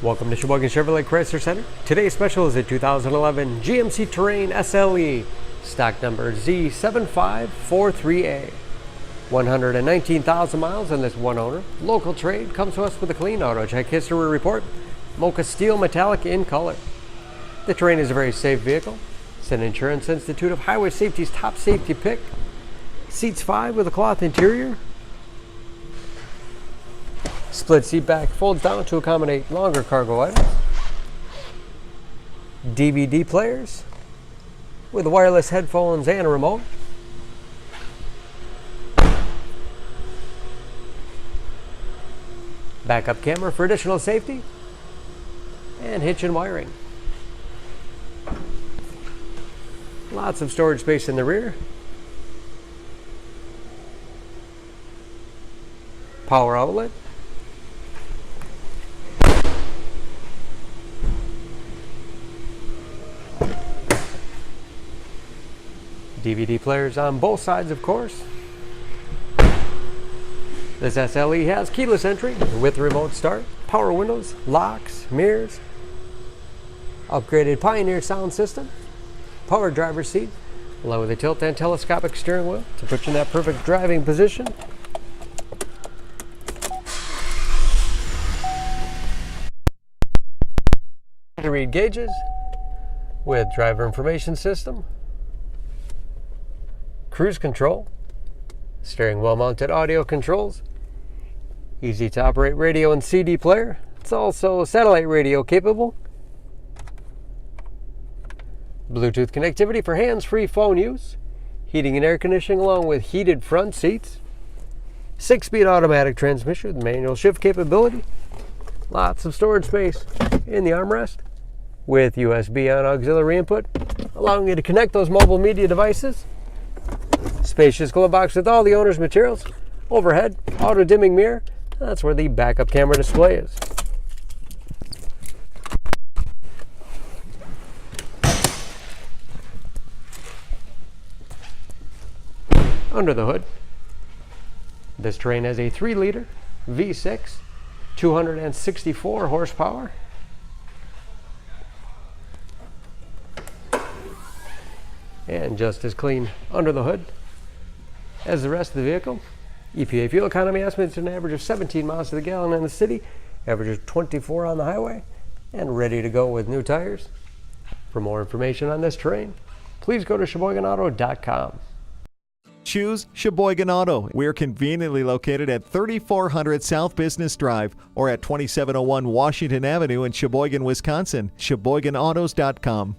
Welcome to Sheboygan Chevrolet Chrysler Center. Today's special is a 2011 GMC Terrain SLE, stock number Z7543A. 119,000 miles on this one owner. Local trade comes to us with a clean auto check history report. Mocha steel metallic in color. The Terrain is a very safe vehicle. It's an Insurance Institute of Highway Safety's top safety pick. Seats 5 with a cloth interior. Split seat back folds down to accommodate longer cargo items. DVD players with wireless headphones and a remote. Backup camera for additional safety. And hitch and wiring. Lots of storage space in the rear. Power outlet. DVD players on both sides, of course. This SLE has keyless entry with remote start, power windows, locks, mirrors, upgraded Pioneer sound system, power driver's seat, along with a tilt and telescopic steering wheel to put you in that perfect driving position. To read gauges with driver information system, cruise control, steering wheel mounted audio controls, easy to operate radio and CD player. It's also satellite radio capable. Bluetooth connectivity for hands-free phone use, heating and air conditioning along with heated front seats, 6-speed automatic transmission with manual shift capability, lots of storage space in the armrest with USB on auxiliary input, allowing you to connect those mobile media devices. Spacious glove box with all the owner's materials. Overhead, auto dimming mirror. That's where the backup camera display is. Under the hood, this Terrain has a 3-liter V6, 264 horsepower. And just as clean under the hood as the rest of the vehicle. EPA fuel economy estimates an average of 17 miles to the gallon in the city, average of 24 on the highway, and ready to go with new tires. For more information on this Terrain, please go to SheboyganAuto.com. Choose Sheboygan Auto. We're conveniently located at 3400 South Business Drive or at 2701 Washington Avenue in Sheboygan, Wisconsin. SheboyganAutos.com.